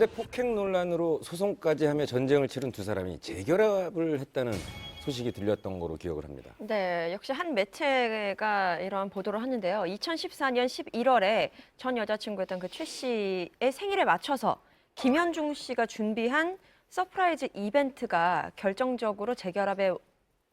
근데 폭행 논란으로 소송까지 하며 전쟁을 치른 두 사람이 재결합을 했다는 소식이 들렸던 거로 기억을 합니다. 네, 역시 한 매체가 이러한 보도를 하는데요. 2014년 11월에 전 여자친구였던 그 최 씨의 생일에 맞춰서 김현중 씨가 준비한 서프라이즈 이벤트가 결정적으로 재결합의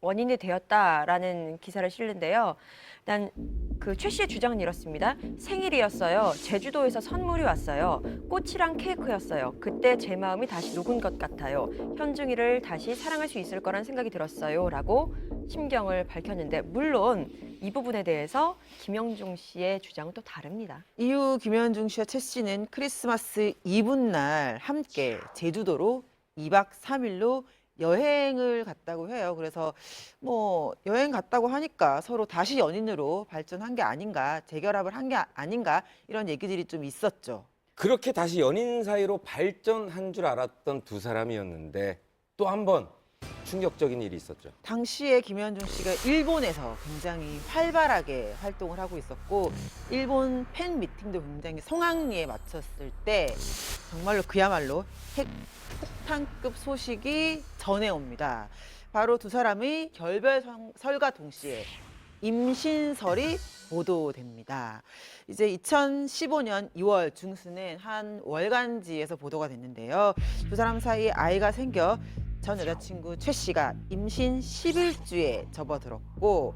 원인이 되었다라는 기사를 실는데요. 일단 그 최 씨의 주장은 이렇습니다. 생일이었어요. 제주도에서 선물이 왔어요. 꽃이랑 케이크였어요. 그때 제 마음이 다시 녹은 것 같아요. 현중이를 다시 사랑할 수 있을 거란 생각이 들었어요. 라고 심경을 밝혔는데 물론 이 부분에 대해서 김영중 씨의 주장은 또 다릅니다. 이후 김현중 씨와 최 씨는 크리스마스 이브날 함께 제주도로 2박 3일로 여행을 갔다고 해요. 그래서 뭐 여행 갔다고 하니까 서로 다시 연인으로 발전한 게 아닌가, 재결합을 한 게 아닌가 이런 얘기들이 좀 있었죠. 그렇게 다시 연인 사이로 발전한 줄 알았던 두 사람이었는데 또 한 번 충격적인 일이 있었죠. 당시에 김현중 씨가 일본에서 굉장히 활발하게 활동을 하고 있었고 일본 팬 미팅도 굉장히 성황리에 마쳤을 때 정말로 그야말로 핵폭탄급 소식이 전해옵니다. 바로 두 사람의 결별설과 동시에 임신설이 보도됩니다. 이제 2015년 2월 중순에 한 월간지에서 보도가 됐는데요. 두 사람 사이에 아이가 생겨 전 여자친구 최 씨가 임신 10일주에 접어들었고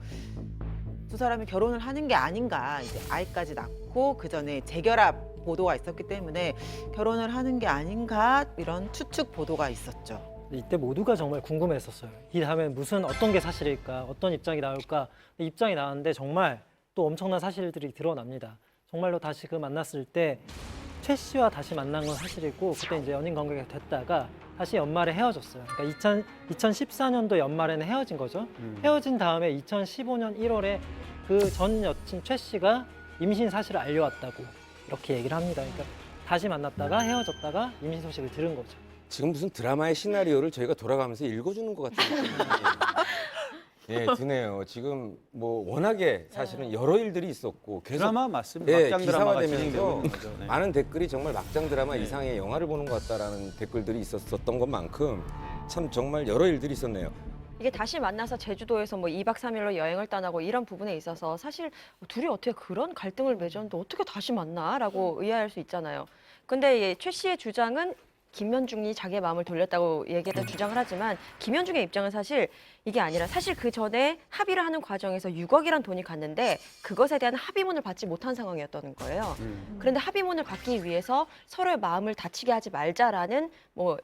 두 사람이 결혼을 하는 게 아닌가, 이제 아이까지 낳고 그 전에 재결합 보도가 있었기 때문에 결혼을 하는 게 아닌가 이런 추측 보도가 있었죠. 이때 모두가 정말 궁금했었어요. 이 다음에 어떤 게 사실일까, 어떤 입장이 나올까. 입장이 나왔는데 정말 또 엄청난 사실들이 드러납니다. 정말로 다시 만났을 때 최 씨와 다시 만난 건 사실이고 그때 이제 연인 관계가 됐다가 다시 연말에 헤어졌어요. 그러니까 2014년도 연말에는 헤어진 거죠. 헤어진 다음에 2015년 1월에 그 전 여친 최 씨가 임신 사실을 알려왔다고 이렇게 얘기를 합니다. 그러니까 다시 만났다가 헤어졌다가 임신 소식을 들은 거죠. 지금 무슨 드라마의 시나리오를 저희가 돌아가면서 읽어주는 것 같은 느낌이 예, 드네요. 지금 뭐 워낙에 사실은 여러 일들이 있었고 계속 드라마 맞습니다. 예, 막장 드라마가 기사화되면서 진행되고 있는 거죠. 네. 많은 댓글이 정말 막장 드라마 이상의 영화를 보는 것 같다라는 댓글들이 있었던 것만큼 참 정말 여러 일들이 있었네요. 이게 다시 만나서 제주도에서 뭐 2박 3일로 여행을 떠나고 이런 부분에 있어서 사실 둘이 어떻게 그런 갈등을 맺었는데 어떻게 다시 만나라고 의아할 수 있잖아요. 근데 최 씨의 주장은 김현중이 자기의 마음을 돌렸다고 얘기해서 주장을 하지만 김현중의 입장은 사실 이게 아니라 사실 그 전에 합의를 하는 과정에서 6억이란 돈이 갔는데 그것에 대한 합의문을 받지 못한 상황이었다는 거예요. 그런데 합의문을 받기 위해서 서로의 마음을 다치게 하지 말자라는 뭐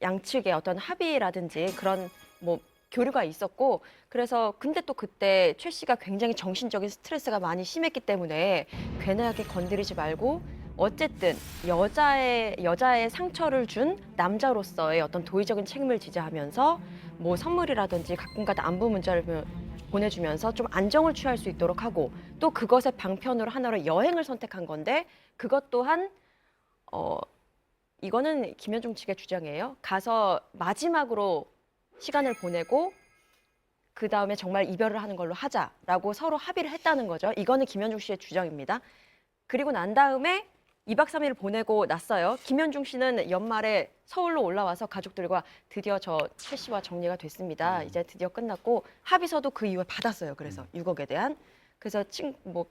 양측의 어떤 합의라든지 그런 뭐 교류가 있었고 그래서 근데 또 그때 최 씨가 굉장히 정신적인 스트레스가 많이 심했기 때문에 괜하게 건드리지 말고 어쨌든 여자의 상처를 준 남자로서의 어떤 도의적인 책임을 지자하면서 뭐 선물이라든지 가끔가다 안부 문자를 보내주면서 좀 안정을 취할 수 있도록 하고 또 그것의 방편으로 하나로 여행을 선택한 건데 그것 또한 이거는 김현중 측의 주장이에요. 가서 마지막으로 시간을 보내고 그 다음에 정말 이별을 하는 걸로 하자라고 서로 합의를 했다는 거죠. 이거는 김현중 씨의 주장입니다. 그리고 난 다음에 2박 3일을 보내고 났어요. 김현중 씨는 연말에 서울로 올라와서 가족들과 드디어 최 씨와 정리가 됐습니다. 이제 드디어 끝났고 합의서도 그 이후에 받았어요. 그래서 6억에 대한. 그래서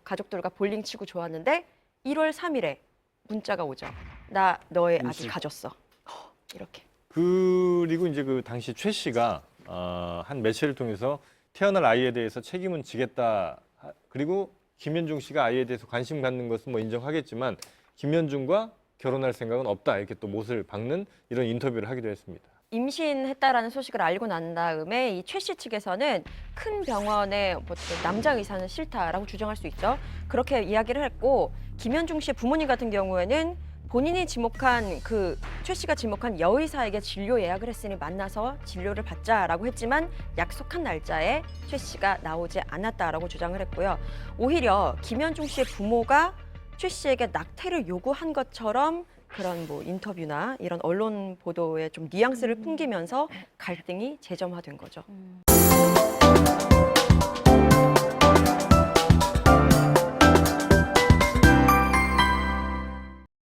가족들과 볼링 치고 좋았는데 1월 3일에 문자가 오죠. 나 너의 아기 가졌어. 이렇게. 그리고 이제 그 당시 최 씨가 한 매체를 통해서 태어날 아이에 대해서 책임은 지겠다. 그리고 김현중 씨가 아이에 대해서 관심 갖는 것은 뭐 인정하겠지만 김현중과 결혼할 생각은 없다. 이렇게 또 못을 박는 이런 인터뷰를 하기도 했습니다. 임신했다라는 소식을 알고 난 다음에 이 최 씨 측에서는 큰 병원에 남자 의사는 싫다라고 주장할 수 있죠. 그렇게 이야기를 했고 김현중 씨의 부모님 같은 경우에는 본인이 지목한 최 씨가 지목한 여의사에게 진료 예약을 했으니 만나서 진료를 받자라고 했지만 약속한 날짜에 최 씨가 나오지 않았다라고 주장을 했고요. 오히려 김현중 씨의 부모가 최 씨에게 낙태를 요구한 것처럼 그런 뭐 인터뷰나 이런 언론 보도에 좀 뉘앙스를 풍기면서 갈등이 재점화된 거죠.